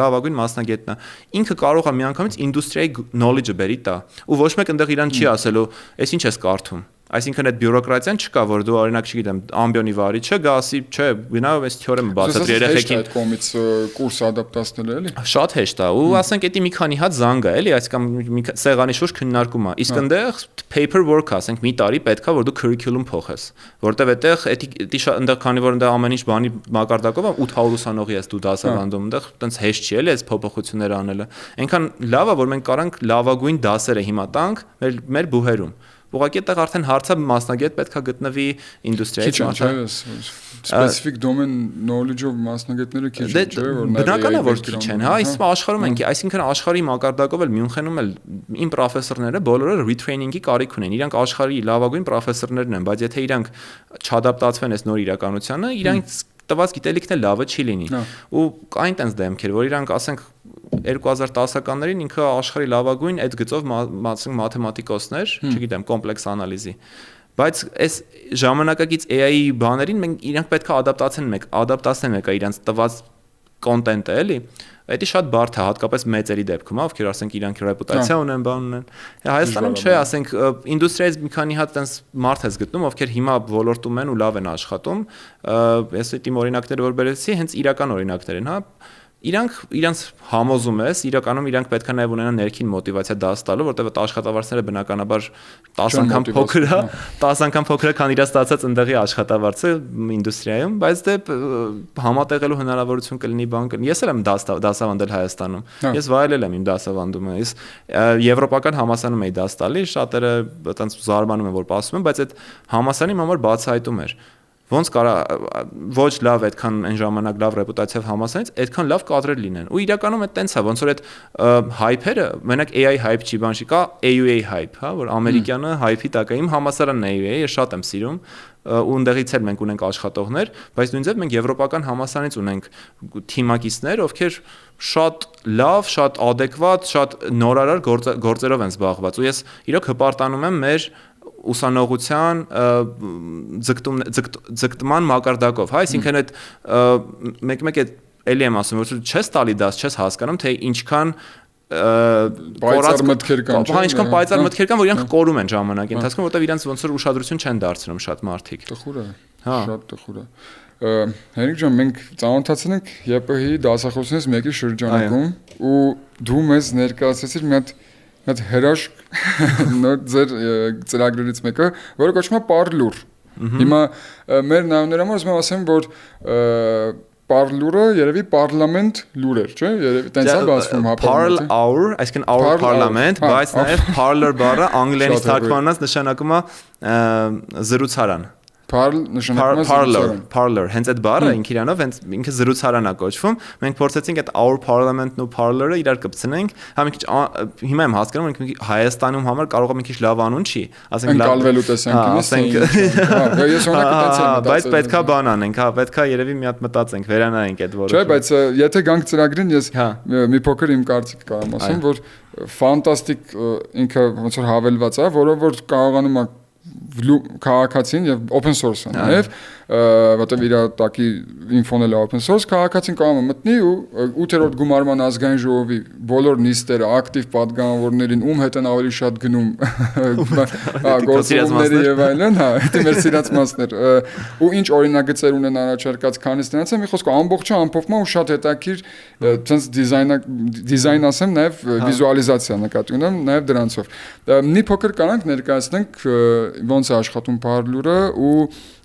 լավագույն մասնագետն է։ Ինքը կարող է միանգամից ինդուստրիայի knowledge-ը բերի տա։ Ու ոչ մեկ այնտեղ իրան չի ասելու, «Էս ինչ ես կարդում»։ Այսինքն այդ բյուրոկրատիան չկա, որ դու օրինակ չգիտեմ, ամբիոնի վարիչը գասի, չէ, գնա այս թեորեմը բացատրի երեխեքին։ Այդ կողմից կուրս ադապտացնել էլի։ Շատ հեշտ է, ու ասենք դա մի քանի հատ զանգ է, էլի, այսինքն սեղանի շուրջ քննարկում է։ Իսկ այնտեղ paperwork, ասենք մի տարի պետքա որ դու curriculum փոխես, որտեվ այդտեղ այնտեղ քանի որ այնտեղ ամեն ինչ բանի մակարդակով է 800 ուսանողի ես դու դասավանդում, այնտեղ տենց հեշտ չի էլի այս փոփոխությունները անելը։ Այնքան լավ է, որ մենք կարանք լավագույն դասերը հիմա տանք մեր բուհերում։ Ուղղակի այդտեղ արդեն հարցը մասնագետ պետքա գտնվի ինդուստրիայից մասնագետ։ Specific domain knowledge-ով մասնագետները քիչ են, չէ՞, որ բնական է որ քիչ են, հա, իսկ աշխարհում ենք, այսինքն աշխարհի մակարդակով էլ Մյունխենում էլ իմ պրոֆեսորները բոլորը retraining-ի կարիք ունեն։ Իրանք աշխարհի լավագույն պրոֆեսորներն են, բայց եթե իրանք չադապտացվեն այս նոր իրականությանը, իրանք տված գիտելիքն էլ լավը չի լինի։ Ու կային տենց դեմքեր, որ իրանք ասենք 2010-ականներին ինքը աշխարհի լավագույն այդ գծով մաթեմատիկոսներ, չգիտեմ, կոմպլեքս անալիզի։ Բայց այս ժամանակակից AI-ի բաներին մենք իրանք պետք է ադապտացնեն մեկը իրանք տված կոնտենտը, էլի։ Դա շատ բարդ է, հատկապես մեծերի դեպքում, ովքեր ասենք իրանք ռեպուտացիա ունեն, բան ունեն։ Հայաստանում չէ, ասենք ինդուստրիայից մի քանի հատ տենց մարդ ես գտնում, ովքեր հիմա ոլորտում են ու լավ են աշխատում։ Ես այդ իմ օրինակները որ բերեցի, հենց իրական օրինակներ են, հա։ Իրանք համոզում ես, իրականում իրանք պետք է նաև ունենան ներքին մոտիվացիա դաս տալու, որտեղ այդ աշխատավարձները բնականաբար 10 անգամ փոքր է, 10 անգամ փոքր է, քան իր ստացած ընդեղի աշխատավարձը ինդուստրիայում, բայց դե համատեղելու հնարավորություն կլինի բան կլինի։ Ես էլ եմ դասավանդել Հայաստանում։ Ես վայելել եմ իմ դասավանդումը։ Ես եվրոպական համալսարանում էի դաս տալի, շատերը այտենց զարմանում են, որ ասում են, բայց այդ համալսարանի համար բացահայտում էր։ Ոնց կարա ոչ լավ այդքան այն ժամանակ լավ ռեպուտացիա համասարից, այդքան լավ կադրեր լինեն։ Ու իրականում այդ տենց է, ոնց որ այդ հայփերը, մենակ AI hype չի, բան չի, կա AUA hype, հա, որ ամերիկյանը hype-ի տակ է։ Իմ համասարանն AUA-ը ես շատ եմ սիրում, ու ընդեղից էլ մենք ունենք աշխատողներ, բայց նույնիսկ մենք եվրոպական համասարանից ունենք թիմակիցներ, ովքեր շատ լավ, շատ adekvat, շատ նորարար գործերով են զբաղված։ Ու ես իրոք հպարտանում եմ մեր ուսանողության ձգտման մակարդակով, հա, այսինքն այդ մեկ-մեկ էլի եմ ասում, որ չես տալի դաս, չես հասկանում, թե ինչքան պայծառ մտքեր կան, չէ՞։ Ինչքան պայծառ մտքեր կան, որ իրանք կորում են ժամանակի ընթացքում, որտեղ իրանք ոնց որ ուշադրություն չեն դարձնում շատ մարդիկ։ Տխուր է, շատ տխուր է։ Հենրիկ ջան, մենք ծանոթացել ենք ԵՊՀ-ի դասախոսներից մեկի շրջանակում ու դու մեզ ներկայացրեցիր մի հատ հրաշք նոր ձեր ծրագրերից մեկը, որը կոչվում է Parlour։ Հիմա մեր նայողների համար ուզում եմ ասեմ, որ Parlour-ը երևի պարլամենտ լուր էր, չէ՞։ Երևի տենց է բացվում հապարակը։ Parl-hour, այսինքն our parliament, բայց նաև parlor բառը անգլերենից թարգմանած նշանակում է զրուցարան։ Parlor, հենց այդ բառը ինքիրանով հենց ինքը զրուցարանա կոչվում։ Մենք փորձեցինք այդ our parliament-ն ու parlor-ը իրար կպցնենք, հա մի քիչ հիմա եմ հասկանում, մենք Հայաստանում համար կարող է մի քիչ լավ անուն չի, ասենք լավ ընկալվելու տեսանկյունից։ Ես օրինակը տենց եմ մտածել։ Բայց պետքա բան անենք, հա, պետքա երևի մի հատ մտածենք, վերանայենք այդ որոշումը։ Չէ, բայց եթե գանք ծրագրին, ես մի փոքր իմ կարծիք կարամ ասեմ, որ ֆանտաստիկ ինքը ոնց որ հավելված է, որով որ կարողանում է քաղաքացին եւ open source-ը նաեւ որտեղ իր տակի ինֆոն էլ open source քաղաքացին կարող է մտնի ու 8-րդ գումարման ազգային ժողովի բոլոր նիստերը ակտիվ պատգամավորներին ում հետ են ավելի շատ գնում գործողությունների եւ այլն, հա, դա մեր սիրած մասներ ու ինչ օրինագծեր ունեն առաջարկած քանից նրանց է մի խոսքով ամբողջը ամփոփում ու շատ հետաքրքիր ցենց դիզայն ասեմ նաեւ վիզուալիզացիա նկատի ունեմ նաեւ դրանցով մի փոքր կանանք ներկայացնենք ոնց է աշխատում Parler-ը ու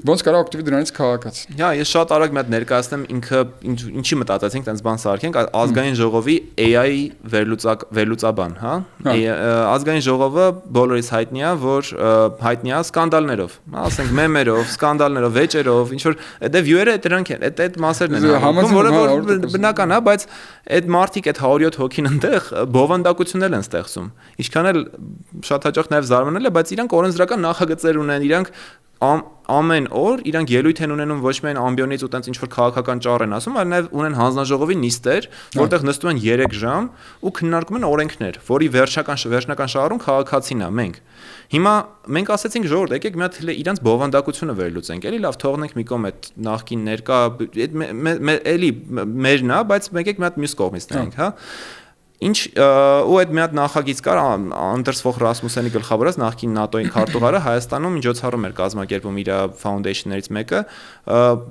ոնց կարող ակտիվի դրանից քաղաքացի։ Հա, ես շատ արագ մի հատ ներկայացնեմ ինքը ինչի մտածեցինք, տենց բան սարքենք, ազգային ժողովի AI վերլուծաբան, հա։ Ազգային ժողովը բոլորից հայտնի է, որ հայտնի է սկանդալներով, հա, ասենք մեմերով, սկանդալներով, վեճերով, ինչ որ դե view-երը դրանք են, այդ մասերն են, որը բնական է, բայց այդ մարդիկ այդ 107 հոգին այնտեղ բովանդակություններ են ստեղծում։ Ինչքան էլ շատ հաճախ նաև զարմանալ է, բայց իրանք օրենսդրական նախագծեր ունեն, իրանք ամեն օր իրանք ելույթ են ունենում ոչ միայն ամբիոնից ու տենց ինչ որ քաղաքական ճառ են ասում, այլ նաև ունեն հանձնաժողովի նիստեր, որտեղ նստում են 3 ժամ ու քննարկում են օրենքներ, որի վերջնական շահառուն քաղաքացին է, մենք։ Հիմա մենք ասացինք ժողովուրդ, եկեք մի հատ իրանք բովանդակությունը վերլուծենք, էլի լավ թողնենք մի կողմ այդ նախքին ներկա, էլի մերն է, բայց եկեք մի հատ մյուս կողմից նայենք, հա։ Ինչ ու այդ մի հատ նախագիծ կար Անդերս Ֆոխ Ռասմուսյանի գլխավորած նախկին ՆԱՏՕ-ի քարտուղարը Հայաստանում միջոցառում էր կազմակերպում իր ֆաունդեյշններից մեկը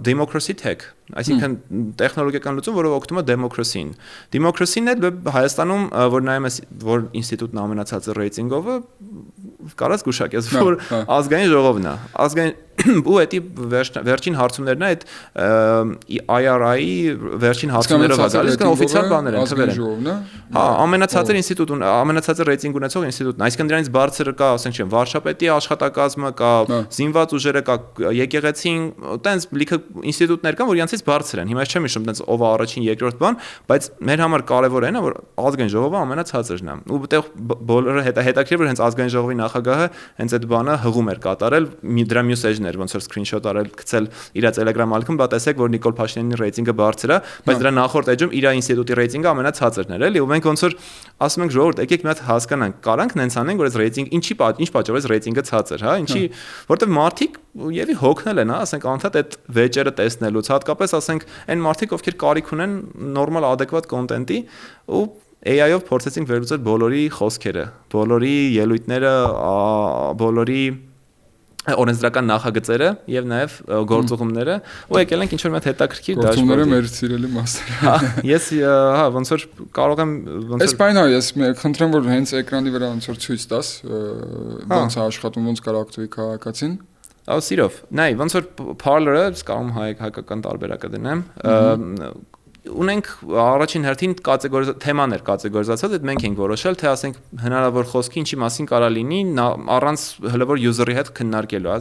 Democracy Tech, այսինքն տեխնոլոգիական լուծում, որը օգտվում է դեմոկրասիին։ Դեմոկրասին էլ Հայաստանում, որ նայում ես, որ ինստիտուտն ամենացածը ռեյտինգով է, կարած գուշակես, որ ազգային ժողովն է։ Ազգային ու էդի վերջին հարցումներն է այդ IRI-ի վերջին հարցումներով է գալիս, կան օֆիցիալ բաներ են, թվեր են։ Հա, ամենացածր ինստիտուտն, ամենացածր ռեյտինգ ունեցող ինստիտուտն, այսինքն դրանից բարձրը կա, ասենք չեմ, վարչապետի աշխատակազմը կա, զինված ուժերը կա, եկեղեցին, տենց լիքը ինստիտուտներ կան, որ իրանցից բարձր են։ Հիմա ես չեմ հիշում տենց ով է առաջին, երկրորդ բան, բայց մեր համար կարևոր է նա, որ ազգային ժողովը ամենացածրն է։ Ու այդտեղ բոլորը հետաքրքիր որ հենց ազգային ժողովի նախագահը հենց այդ բանը հղում էր կատարել, դրա մյուս էջներ ոնց որ սկրինշոտ արել, գցել իր Telegram ալիքում, բա տեսեք որ Նիկոլ Փաշինյանի ռեյտինգը բարձր է, բայց դրա նախորդ էջում իր ինստիտուտի ռեյտինգը ամենացածրն էր, էլի, ու մենք ոնց որ ասում ենք ժողովուրդ, եկեք մի հատ հասկանանք, կարանք նենց անենք, որ այս ռեյտինգ ինչ պատճառով այս ռեյտինգը ցածր, հա, ինչի, որտեվ մարդիկ եւի հոգնել են, հա, ասենք անդադ այդ վեճերը տեսնելուց, հատկապես ասենք այն մարդիկ, ովքեր կարիք ունեն նորմալ adekvat կոնտենտի ու AI-ով փորձեցինք վերլուծել բոլորի խոսքերը, բոլորի ելույթները, բոլորի օրենսդրական նախագծերը եւ նաեւ գործողումները ու եկել ենք ինչ որ մի հատ հետաքրքիր դաշբորդ։ Գործողումները մեր սիրելի մասերը։ Հա, ես հա ոնց որ կարող եմ ոնց որ Այս բանը ես խնդրեմ որ հենց էկրանի վրա ոնց որ ցույց տաս, ոնց է աշխատում, ոնց կարող ակտիվի քաղաքացին։ Ահա սիրով։ Նայ, ոնց որ Parler-ը, կարող եմ հայկական տարբերակը դնեմ, ունենք առաջին հերթին թեմաներ կատեգորիզացած, այդ մենք ենք որոշել, թե ասենք հնարավոր խոսքի ինչի մասին կարա լինի առանց հլավոր user-ի հետ քննարկելու,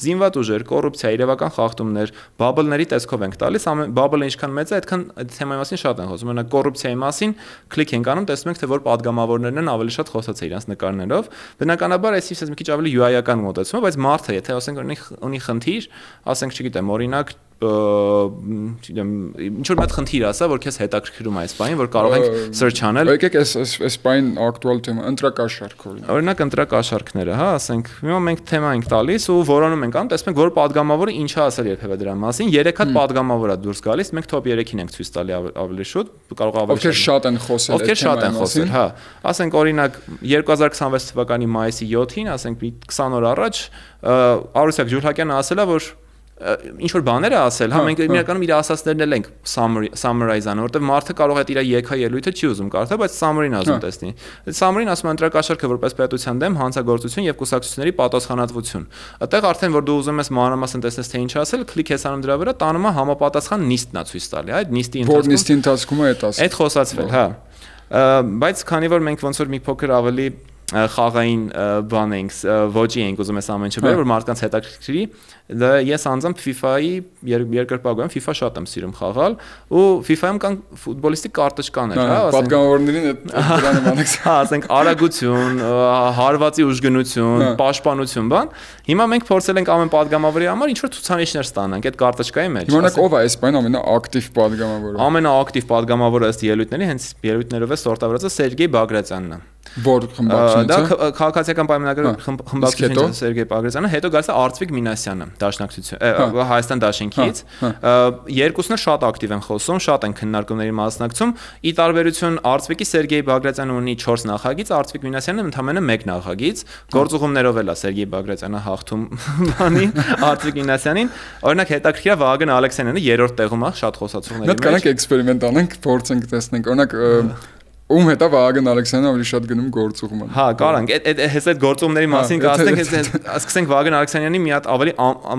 զինված ուժեր, կոռուպցիա, իրավական խախտումներ, բաբլների տեսքով ենք տալիս, բաբլը ինչքան մեծ է, այդքան այդ թեմայի մասին շատ են խոսում։ Օրինակ կոռուպցիայի մասին կլիկ ենք անում, տեսնում ենք թե որ падգամավորներն են ավելի շատ խոսած է իրանց նկարներով։ Բնականաբար այսպես մի քիչ ավելի UI-ական մոտեցում է, բայց մարդը եթե ասենք ունի խնդիր, ասենք չգիտեմ, օրինակ ինչ որ մի հատ խնդիր ասա, որ քեզ հետաքրքրում է այս բանը, որ կարող ենք search անել։ Եկեք այս բան ակտուալ թեմա, ընտրակաշարք օրինակ ընտրակաշարքները, հա, ասենք հիմա մենք թեմա ենք տալիս ու որոնում ենք անում, տեսնում ենք որ падգամավորը ինչ է ասել երբևէ դրա մասին, 3 հատ падգամավոր է դուրս գալիս, մենք top 3-ին ենք ցույց տալի ավելի շուտ, կարող ավելի ովքեր շատ են խոսել, ովքեր շատ են խոսել, հա, ասենք օրինակ 2026 թվականի մայիսի 7-ին, ասենք 20 օր առաջ Արուսյակ Ջուլհակյանը ասել է, որ ինչ որ բաներ է ասել, հա մենք իրականում իր ասածներն էլ ենք summarize անում, որովհետև մարդը կարող է իր եկա ելույթը չի ուզում կարդալ, բայց summary-ն ասում տեսնի։ Summary-ն ասում է ընտրակաշարքը որպես պետության դեմ հանցագործություն եւ կուսակցությունների պատասխանատվություն։ Այդտեղ արդեն որ դու ուզում ես մանրամասն տեսնես թե ինչ ասել, քլիկ ես անում դրա վրա, տանում է համապատասխան նիստն է ցույց տալի, հա, այդ նիստի ընթացքում է այդ ասում։ Այդ խոսացվել, հա։ Բայց քանի որ մենք ոնց որ մի փոքր ավելի խաղային բան ենք, ոճի ենք ուզում ես ամեն ինչ բերել, որ մարդկանց հետաքրքրի, ես անձամբ FIFA-ի երկրպագու եմ, FIFA շատ եմ սիրում խաղալ, ու FIFA-ում կան ֆուտբոլիստի կարտոչկաներ, հա, ասենք պատգամավորներին այդ դրան անեք, հա, ասենք արագություն, հարվածի ուժգնություն, պաշտպանություն, բան։ Հիմա մենք փորձել ենք ամեն պատգամավորի համար ինչ որ ցուցանիշներ ստանանք այդ կարտոչկայի մեջ։ Հիմա ով է այս բանը ամենաակտիվ պատգամավորը։ Ամենաակտիվ պատգամավորը ըստ ելույթների հենց ելույթներով է սորտավորված Սերգեյ Բագրատյանն է։ Որ խմբակցությունից դա քաղաքացիական պայմանագրի խմբակցությունից Սերգեյ Բագրատյանը, հետո գալիս է Արծվիկ Մինասյանը, Դաշնակցություն, Հայաստան Դաշինքից, երկուսն էլ շատ ակտիվ են խոսում, շատ են քննարկումների մասնակցում, ի տարբերություն Արծվիկի Սերգեյ Բագրատյանը ունի 4 նախագիծ, Արծվիկ Մինասյանը ընդամենը 1 նախագիծ, գործուղումներով էլ է Սերգեյ Բագրատյանը հաղթում բանին, Արծվիկ Մինասյանին, օրինակ հետաքրքիր է Վահագն Ալեքսանյանը 3-րդ տեղում է, շատ խոսացողների մեջ։ Մենք կանենք էքսպերիմենտ անենք, փորձենք տեսնենք, օրինակ ում հետո Վահագն Ալեքսանյանը ավելի շատ գնում գործուղման։ Հա, կարանք, հենց այդ գործումների մասին կասենք, սկսենք Վահագն Ալեքսանյանի մի հատ ավելի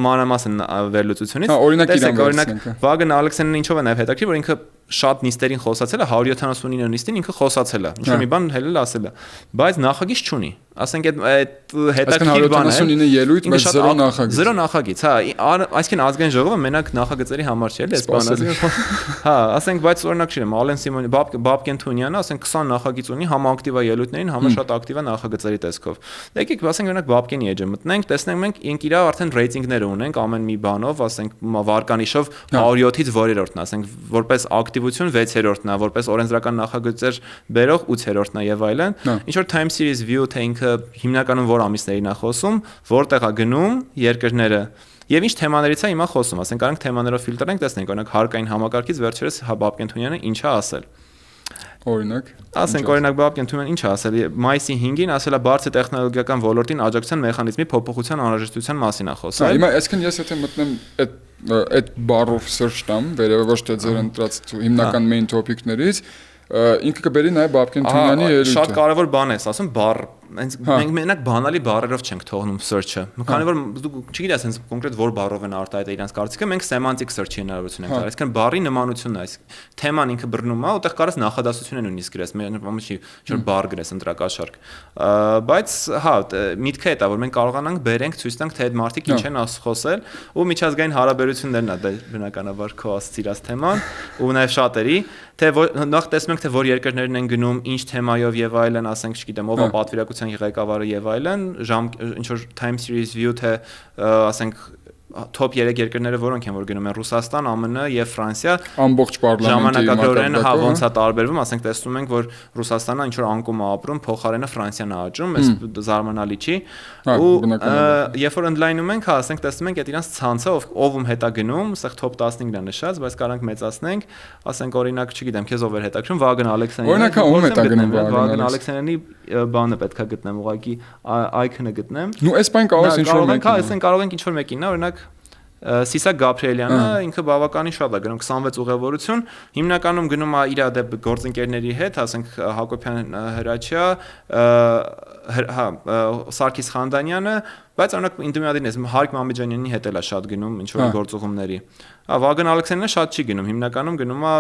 մանրամասն վերլուծությունից։ Օրինակ Վահագն Ալեքսանյանը ինչով է նաև հետաքրքիր, որ ինքը շատ նիստերին խոսացել է, 179 նիստին ինքը խոսացել է, ինչ-որ մի բան հելել ասել է, բայց նախագիծ չունի։ Ասենք այդ հետաքրքիր բան է։ 179 ելույթ, բայց 0 նախագիծ։ 0 նախագիծ, հա, այսինքն ազգային ժողովը մենակ նախագծերի համար չէ, էսպանացի։ Հա, ասենք, բայց օրինակ չեմ, Ալեն Սիմոնյանը, Բաբկեն Թունյանը, ասենք 20 նախագիծ ունի, համա ակտիվ է ելույթներին, համա շատ ակտիվ է նախագծերի տեսքով։ Եկեք, ասենք, օրինակ Բաբկենի էջը մտնենք, տեսնենք մենք ինք իր արդեն ռեյտինգներ ունենք ամեն մի բանով, ասենք վարկանիշով 107-ից որերորդն, ասենք, որպես ակտիվություն 6-րդն է, որպես օրենսդրական նախագծեր բերող 8-րդն է եւ այլն։ Ինչ որ time series view թե ինքը հիմնականում որ ամիսներին է խոսում, որտեղ է գնում երկրները եւ ինչ թեմաներից է հիմա խոսում, ասենք կարանք թեմաներով ֆիլտրենք, տեսնենք օրինակ հարկային համակարգից վերջերս Բաբկեն Թունյանը ինչ է ասել։ Օրինակ, ասենք օրինակ Բաբկեն Թունյանը ինչ է ասել, մայիսի 5-ին ասել է բարձր տեխնոլոգիական ոլորտին աջակցության մեխանիզմի փոփոխության անհրաժեշտության մասին է խոսել։ Հիմա այսքան ես եթե մտնեմ այդ բառով search տամ, վերևը ոչ թե ձեր ընտրած հիմնական main topic-ներից, ինքը կբերի նաև Բաբկեն Թունյանի ելույթը։ Շատ կարևոր բան է, ասում բառ, մենք մենակ բանալի բառերով չենք թողնում search-ը։ Քանի որ դու չգիտես հենց կոնկրետ որ բառով են արտահայտել իրանց կարծիքը, մենք semantic search-ի հնարավորություն ենք տալիս, այսինքն բառի նմանությունն է, թեման ինքը բռնում է, ուտեղ կարես նախադասություն են նույնիսկ գրես, մենակ չի ինչ-որ բառ գրես ընտրակաշարք։ Բայց հա, միտքը է դա, որ մենք կարողանանք բերենք ցույց տանք, թե այդ մարդիկ ինչ են խոսել, ու միջազգային հարաբերություններն է դա բնականաբար քո ասացած թեման, ու նաև շատերի, թե նախ տեսնենք թե որ երկրներն են գնում, ինչ թեմայով եւ այլն, ասենք, չգիտեմ, ով է պատվիրակության ղեկավարը եւ այլն, ինչ որ time series view թե ասենք top 3 երկրները որոնք են որ գնում են Ռուսաստան, ԱՄՆ եւ Ֆրանսիա, ամբողջ պարլամենտի ժամանակակրորեն հա ոնց է տարբերվում, ասենք տեսնում ենք որ Ռուսաստանը ինչ որ անկում է ապրում, փոխարենը Ֆրանսիան է աճում, այս զարմանալի չի, ու երբ որ ընդլայնում ենք, հա ասենք տեսնում ենք այդ իրանց ցանցը ով հետա գնում, ասենք top 15-ն է նշած, բայց կարանք մեծացնենք, ասենք օրինակ, չգիտեմ, քեզ ով էր հետաքրում, Վահագն Ալեքսանյանը։ Օրինակ ում հետա գնում Վահագն Ալեքսանյանի բանը պետքա գտնեմ, ուղղակի icon-ը գտնեմ։ Նու այս բան կարող ես ինչ-որ մեկին։ Հա, ասենք կարող ենք ինչ-որ մեկին, օրինակ Սիսակ Գաբրիելյանը ինքը բավականին շատ է գնում 26 ուղևորություն, հիմնականում գնում է իր դեպ գործընկերների հետ, ասենք Հակոբյան Հրաչյա, հա Սարգիս Խանդանյանը, բայց օրինակ ինդիմադինես Հարիկ Մամեջանյանի հետ էլ է շատ գնում ինչ որ գործուղումների։ Վահագն Ալեքսանյանը շատ չի գնում, հիմնականում գնում է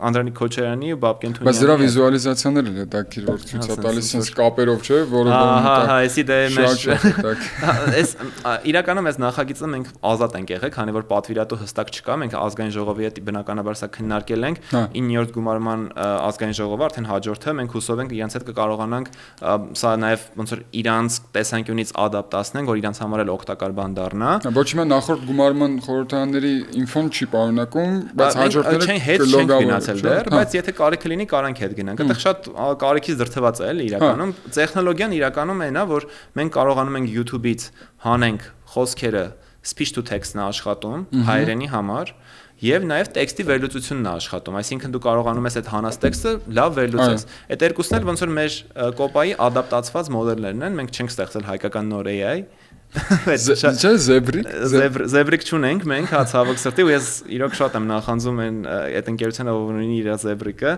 Անդրանիկ Քոչարյանի ու Բաբկեն Թունյանի։ Բայց դրա վիզուալիզացիաները էլ դա քիչ ցույց է տալիս sense կապերով, չէ, որը հա, էսի դե մեջ։ Այս իրականում այս նախագիծը մենք ազատ ենք եղել, քանի որ պատվիրատու հստակ չկա, մենք ազգային ժողովի հետ բնականաբար սա քննարկել ենք, 9-րդ գումարման ազգային ժողովը արդեն հաջորդը, մենք հուսով ենք իրancs հետ կկարողանանք սա նաև ոնց որ իրանց տեսանկյունից ադապտացնենք, որ իրանց համար էլ օգտակար բան դառնա։ Ոչ միայն նախորդ գումարման խորհրդարանների ինֆոն չի պարունակում, բայց հաջորդները կլոգավորել դեռ, բայց եթե կարիք լինի, կարանք հետ գնանք։ Այդտեղ շատ կարիքից դրթված է էլի իրականում։ Տեխնոլոգիան իրականում այն է, որ մենք կարողանում ենք YouTube-ից հանենք խոսքերը speech to text-ն է աշխատում հայերենի համար եւ նաեւ տեքստի վերլուծությունն է աշխատում, այսինքն դու կարողանում ես այդ հանած տեքստը լավ վերլուծես։ Այդ երկուսն էլ ոնց որ մեր կոպայի ադապտացված մոդելներն են, մենք չենք ստեղծել հայկական նոր AI, Չէ, զեբրիկ չունենք մենք, հա ցավոք սրտի, ու ես իրոք շատ եմ նախանձում այդ ընկերությանը, ով ունի իր զեբրիկը,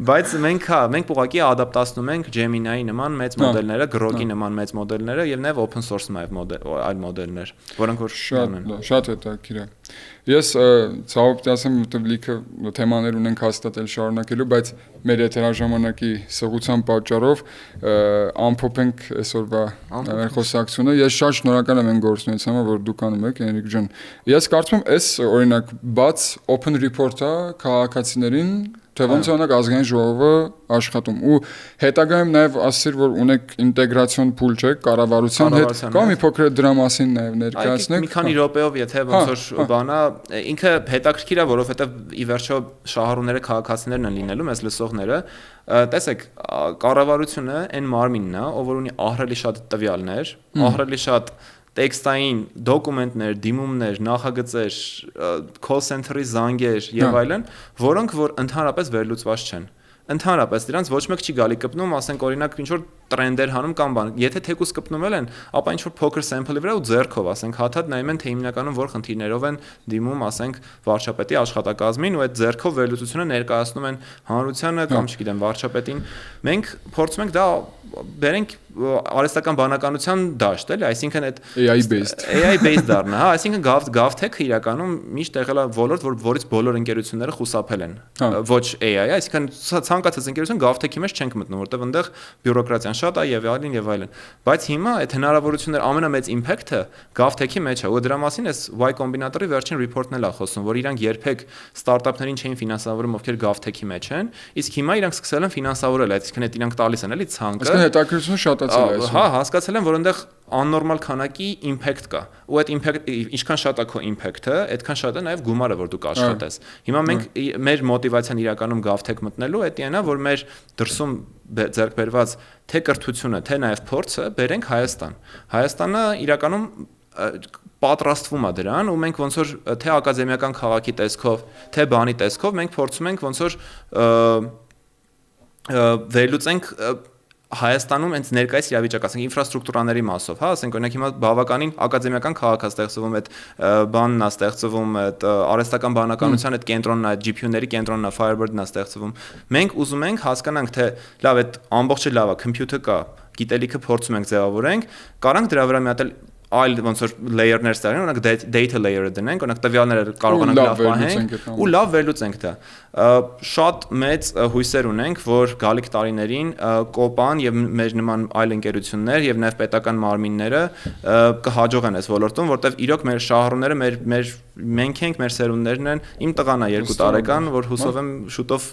բայց մենք ուղղակի ադապտացնում ենք Gemini-ի նման մեծ մոդելները, Grok-ի նման մեծ մոդելները եւ նաեւ open source այլ մոդելներ, որոնք որ շատ հետաքրքիր է։ Ես ցավոք ասեմ, որտեղ լիքը թեմաներ ունենք հաստատել շարունակելու, բայց մեր եթերաժամանակի սղության պատճառով ամփոփենք այսօրվա խոսակցությունը։ Ես շատ շնորհակալ եմ այն գործունեության համար, որ դուք անում եք, Էնրիկ ջան։ Ես կարծում եմ, այս օրինակ բաց open report-ը քաղաքացիներին թե ոնց օրինակ ազգային ժողովը աշխատում ու հետագայում նաև ասիր որ ունեք ինտեգրացիոն փուլ չէ կառավարության հետ կամ մի փոքր դրա մասին նաև ներկայացնեք մի քանի րոպեով եթե ոնց որ բանա ինքը հետաքրքիր է որովհետև ի վերջո շահառուները քաղաքացիներն են լինելու մեզ լսողները տեսեք կառավարությունը այն մարմինն է ով որ ունի ահռելի շատ տվյալներ ահռելի շատ տեքստային դոկումենտներ, դիմումներ, նախագծեր, call center-ի զանգեր եւ այլն, որոնք որ ընդհանրապես վերլուծված չեն։ Ընդհանրապես դրանց ոչ մեկ չի գալի կպնում, ասենք օրինակ ինչ որ տրենդեր հանում կամ բան։ Եթե թեկուս կպնում են, ապա ինչ որ փոքր sample-ի վրա ու ձեռքով, ասենք, հաթաթ նայում են, թե հիմնականում որ խնդիրներով են դիմում, ասենք, վարչապետի աշխատակազմին ու այդ ձեռքով վերլուծությունը ներկայացնում են հանրությանը կամ չգիտեմ, վարչապետին։ Մենք փորձում ենք դա բերենք արհեստական բանականության դաշտ, էլի, այսինքն այդ AI based դառնա, հա, այսինքն GovTech-ը իրականում միշտ եղել է ոլորտ, որից բոլոր ընկերությունները խուսափել են։ Ոչ AI, այսինքն ցանկացած ընկերություն GovTech-ի մեջ չենք մտնում, որտեղ այնտեղ բյուրոկրատիան շատ է եւ այլն եւ այլն։ Բայց հիմա այդ հնարավորությունները ամենամեծ impact-ը GovTech-ի մեջ է, ու դրա մասին էս Y Combinator-ի վերջին report-ն էլ է խոսում, որ իրանք երբեք ստարտափներին չէին ֆինանսավորում, ովքեր GovTech-ի մեջ են, իսկ հիմա իրանք սկսել են ֆինանսավորել, այսինքն այդ իրանք տալիս են, էլի, ցանկը։ Հետաքրքրությունը շատացել է այսօր։ Հա, հասկացել եմ, որ այնտեղ աննորմալ քանակի impact կա։ Ու այդ impact ինչքան շատ է քո impact-ը, այդքան շատ է նաև գումարը, որ դու կաշխատես։ Հիմա մենք մեր մոտիվացիան իրականում GovTech մտնելու է դինա, որ մեր դրսում ձեռք բերված թե կրթությունը, թե նաև փորձը բերենք Հայաստան։ Հայաստանը իրականում պատրաստվում է դրան ու մենք ոնց որ թե ակադեմիական քաղաքի տեսքով, թե բանի տեսքով մենք փորձում ենք ոնց որ վերլուծենք Հայաստանում հենց ներկայիս իրավիճակը, ասենք ինֆրաստրուկտուրաների մասով, հա, ասենք օրինակ հիմա բավականին ակադեմիական քաղաք է ստեղծվում, այդ բանն է ստեղծվում, այդ արհեստական բանականության այդ կենտրոնն է, GPU-ների կենտրոնն է, Firebird-ն է ստեղծվում։ Մենք ուզում ենք հասկանանք, թե լավ, այդ ամբողջը լավ է, computer կա, գիտելիքը փորձում ենք ձևավորենք, կարանք դրա վրա մի հատ այլ ոնց որ layer-ներ ստեղծենք, օրինակ data layer-ը դնենք, օրինակ տվյալները կարողանանք լավ պահենք ու լավ վերլուծենք դա։ Շատ մեծ հույսեր ունենք, որ գալիք տարիներին կոպան եւ մեր նման այլ ընկերություններ եւ նաեւ պետական մարմինները կհաջողեն այս ոլորտում, որտեվ իրոք մեր շահառուները մենք ենք, մեր սերունդներն են։ Իմ տղան է 2 տարեկան, որ հուսով եմ շուտով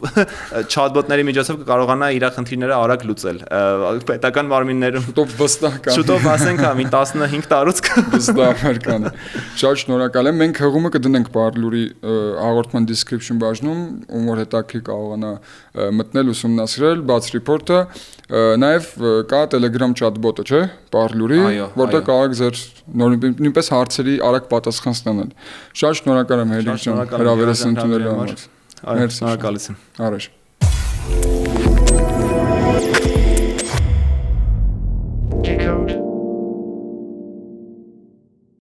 chatbot-ների միջոցով կկարողանա իր խնդիրները արագ լուծել պետական մարմիններում։ Շուտով վստահ կան։ Շուտով ասենք, հա, մի 15 տարուց վստահ կան։ Շատ շնորհակալ եմ։ Մենք հղումը կդնենք Parlour-ի հաղորդման description բաժնում, ում որ հետաքրքիր կարողանա մտնել ուսումնասիրել, բաց report-ը, նաև կա Telegram chatbot-ը, չէ՞, Parlour-ի, որտեղ կարող եք ձեր նույնպես հարցերի արագ պատասխան ստանալ։ Շատ շնորհակալ եմ Հերիկ ջան, հրավերս ընդունելու համար։ Շնորհակալություն։ Առաջ